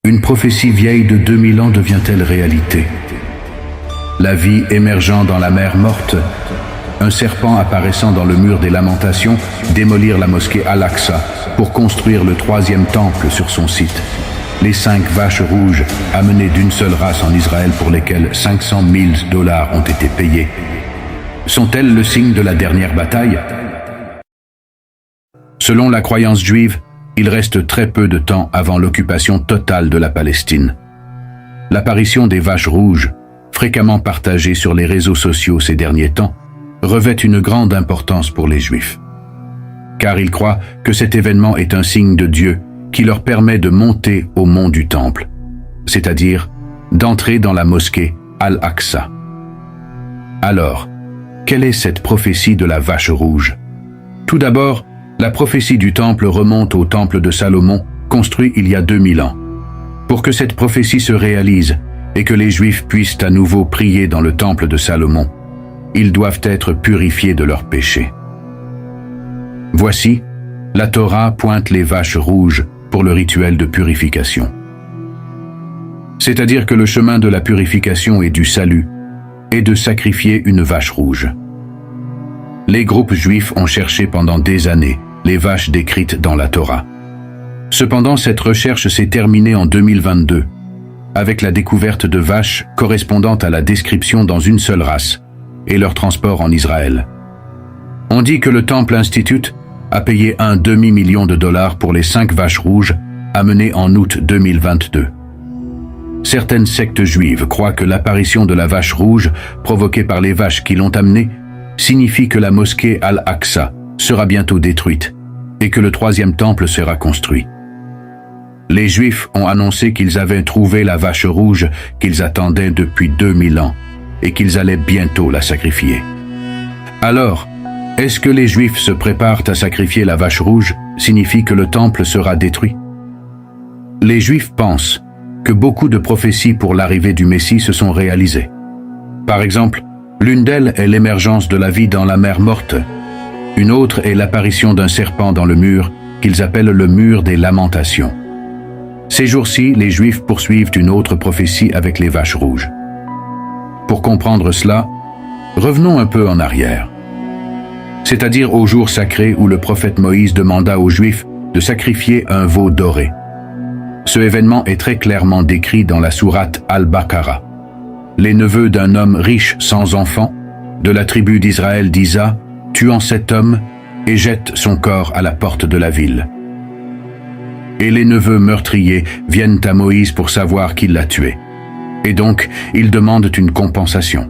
Une prophétie vieille de 2000 ans devient-elle réalité? La vie émergeant dans la mer morte, un serpent apparaissant dans le mur des lamentations, démolir la mosquée Al-Aqsa pour construire le 3e temple sur son site. Les 5 vaches rouges amenées d'une seule race en Israël pour lesquelles $500 000 ont été payés. Sont-elles le signe de la dernière bataille? Selon la croyance juive, il reste très peu de temps avant l'occupation totale de la Palestine. L'apparition des vaches rouges, fréquemment partagée sur les réseaux sociaux ces derniers temps, revêt une grande importance pour les Juifs. Car ils croient que cet événement est un signe de Dieu qui leur permet de monter au mont du Temple, c'est-à-dire d'entrer dans la mosquée Al-Aqsa. Alors, quelle est cette prophétie de la vache rouge? Tout d'abord, la prophétie du Temple remonte au Temple de Salomon, construit il y a 2000 ans. Pour que cette prophétie se réalise et que les Juifs puissent à nouveau prier dans le Temple de Salomon, ils doivent être purifiés de leurs péchés. Voici, la Torah pointe les vaches rouges pour le rituel de purification. C'est-à-dire que le chemin de la purification et du salut est de sacrifier une vache rouge. Les groupes juifs ont cherché pendant des années les vaches décrites dans la Torah. Cependant, cette recherche s'est terminée en 2022, avec la découverte de vaches correspondant à la description dans une seule race et leur transport en Israël. On dit que le Temple Institute a payé un demi-million de dollars pour les 5 vaches rouges amenées en août 2022. Certaines sectes juives croient que l'apparition de la vache rouge provoquée par les vaches qui l'ont amenée signifie que la mosquée Al-Aqsa sera bientôt détruite et que le 3e temple sera construit. Les Juifs ont annoncé qu'ils avaient trouvé la vache rouge qu'ils attendaient depuis 2000 ans et qu'ils allaient bientôt la sacrifier. Alors, est-ce que les Juifs se préparent à sacrifier la vache rouge signifie que le temple sera détruit? Les Juifs pensent que beaucoup de prophéties pour l'arrivée du Messie se sont réalisées. Par exemple, l'une d'elles est l'émergence de la vie dans la mer morte. Une autre est l'apparition d'un serpent dans le mur, qu'ils appellent le mur des lamentations. Ces jours-ci, les Juifs poursuivent une autre prophétie avec les vaches rouges. Pour comprendre cela, revenons un peu en arrière. C'est-à-dire au jour sacré où le prophète Moïse demanda aux Juifs de sacrifier un veau doré. Ce événement est très clairement décrit dans la sourate Al-Baqarah. Les neveux d'un homme riche sans enfant, de la tribu d'Israël d'Isa, tuant cet homme et jette son corps à la porte de la ville. Et les neveux meurtriers viennent à Moïse pour savoir qui l'a tué. Et donc, ils demandent une compensation.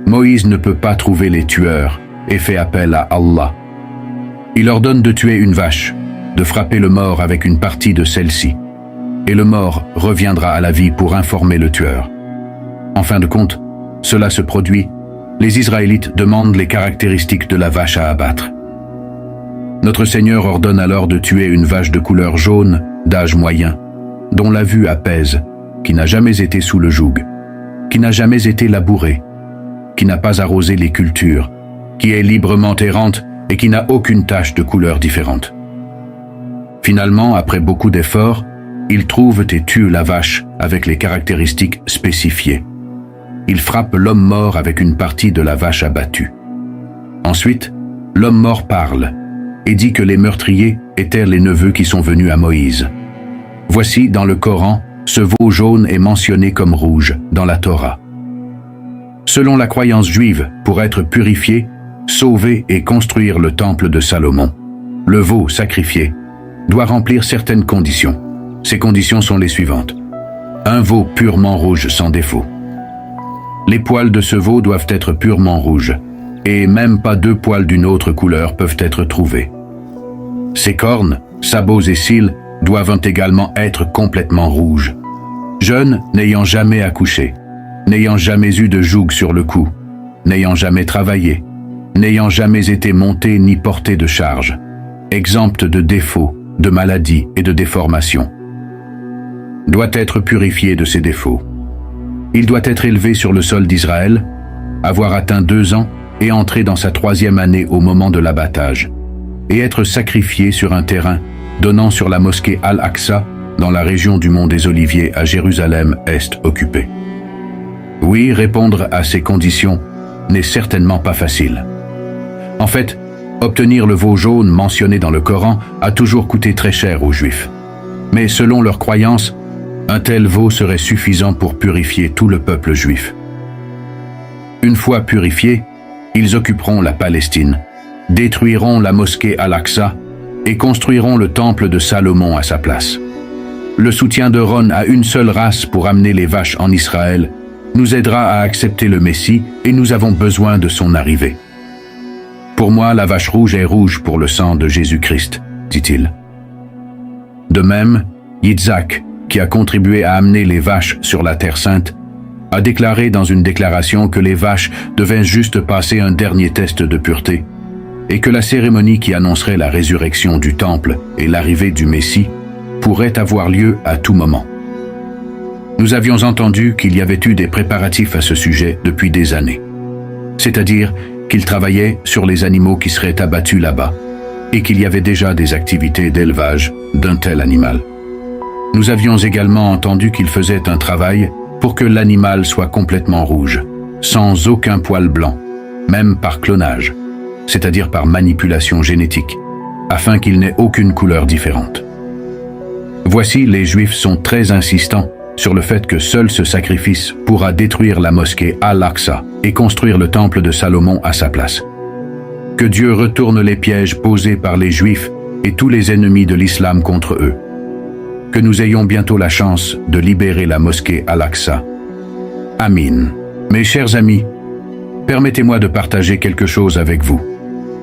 Moïse ne peut pas trouver les tueurs et fait appel à Allah. Il ordonne de tuer une vache, de frapper le mort avec une partie de celle-ci, et le mort reviendra à la vie pour informer le tueur. En fin de compte, cela se produit. Les Israélites demandent les caractéristiques de la vache à abattre. Notre Seigneur ordonne alors de tuer une vache de couleur jaune, d'âge moyen, dont la vue apaise, qui n'a jamais été sous le joug, qui n'a jamais été labourée, qui n'a pas arrosé les cultures, qui est librement errante et qui n'a aucune tache de couleur différente. Finalement, après beaucoup d'efforts, ils trouvent et tuent la vache avec les caractéristiques spécifiées. Ils frappent l'homme mort avec une partie de la vache abattue. Ensuite, l'homme mort parle et dit que les meurtriers étaient les neveux qui sont venus à Moïse. Voici, dans le Coran, ce veau jaune est mentionné comme rouge dans la Torah. Selon la croyance juive, pour être purifié, sauver et construire le temple de Salomon, le veau sacrifié doit remplir certaines conditions. Ces conditions sont les suivantes. Un veau purement rouge sans défaut. Les poils de ce veau doivent être purement rouges, et même pas 2 poils d'une autre couleur peuvent être trouvés. Ses cornes, sabots et cils doivent également être complètement rouges. Jeune, n'ayant jamais accouché, n'ayant jamais eu de joug sur le cou, n'ayant jamais travaillé, n'ayant jamais été monté ni porté de charge, exempt de défauts, de maladies et de déformations. Doit être purifié de ses défauts. Il doit être élevé sur le sol d'Israël, avoir atteint 2 ans et entrer dans sa 3e année au moment de l'abattage, et être sacrifié sur un terrain donnant sur la mosquée Al-Aqsa dans la région du mont des Oliviers à Jérusalem-Est occupée. Oui, répondre à ces conditions n'est certainement pas facile. En fait, obtenir le veau jaune mentionné dans le Coran a toujours coûté très cher aux Juifs. Mais selon leurs croyances, un tel veau serait suffisant pour purifier tout le peuple juif. Une fois purifiés, ils occuperont la Palestine, détruiront la mosquée Al-Aqsa et construiront le temple de Salomon à sa place. Le soutien d'Aaron à une seule race pour amener les vaches en Israël nous aidera à accepter le Messie et nous avons besoin de son arrivée. Pour moi, la vache rouge est rouge pour le sang de Jésus-Christ, dit-il. De même, Yitzhak, qui a contribué à amener les vaches sur la Terre Sainte, a déclaré dans une déclaration que les vaches devaient juste passer un dernier test de pureté et que la cérémonie qui annoncerait la résurrection du temple et l'arrivée du Messie pourrait avoir lieu à tout moment. Nous avions entendu qu'il y avait eu des préparatifs à ce sujet depuis des années. C'est-à-dire qu'il travaillait sur les animaux qui seraient abattus là-bas et qu'il y avait déjà des activités d'élevage d'un tel animal. Nous avions également entendu qu'il faisait un travail pour que l'animal soit complètement rouge, sans aucun poil blanc, même par clonage, c'est-à-dire par manipulation génétique, afin qu'il n'ait aucune couleur différente. Voici, les Juifs sont très insistants sur le fait que seul ce sacrifice pourra détruire la mosquée Al-Aqsa et construire le temple de Salomon à sa place. Que Dieu retourne les pièges posés par les Juifs et tous les ennemis de l'islam contre eux. Que nous ayons bientôt la chance de libérer la mosquée Al-Aqsa. Amin. Mes chers amis, permettez-moi de partager quelque chose avec vous.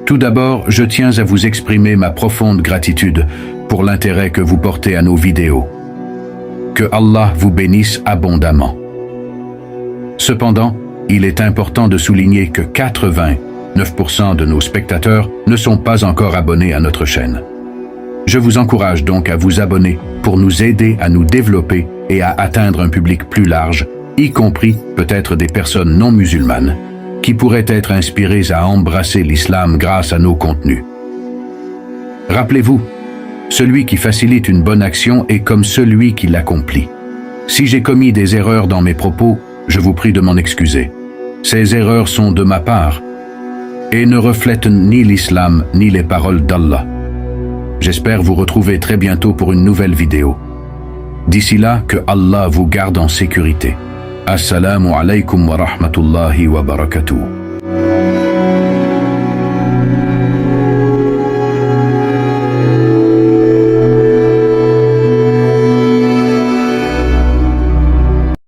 Tout d'abord, je tiens à vous exprimer ma profonde gratitude pour l'intérêt que vous portez à nos vidéos. Que Allah vous bénisse abondamment. Cependant, il est important de souligner que 89% de nos spectateurs ne sont pas encore abonnés à notre chaîne. Je vous encourage donc à vous abonner pour nous aider à nous développer et à atteindre un public plus large, y compris peut-être des personnes non musulmanes, qui pourraient être inspirées à embrasser l'islam grâce à nos contenus. Rappelez-vous, celui qui facilite une bonne action est comme celui qui l'accomplit. Si j'ai commis des erreurs dans mes propos, je vous prie de m'en excuser. Ces erreurs sont de ma part et ne reflètent ni l'islam ni les paroles d'Allah. J'espère vous retrouver très bientôt pour une nouvelle vidéo. D'ici là, que Allah vous garde en sécurité. Assalamu alaikum wa rahmatullahi wa barakatuh.